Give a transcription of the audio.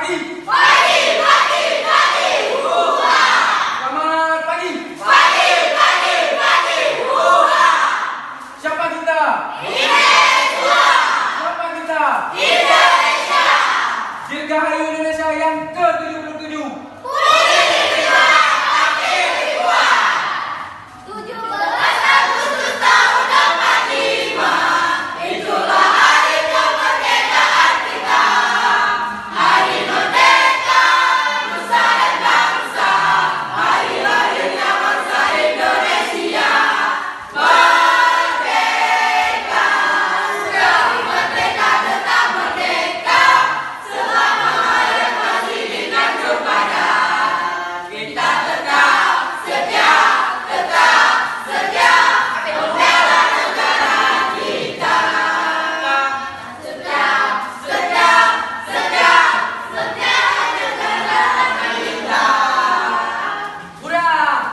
pagi. Pagi, pagi, pagi. Hurra. Selamat pagi. Pagi, pagi, pagi. Hurra. Siapa kita? Indonesia. Siapa kita? Indonesia. Dirgahayu Indonesia yang ke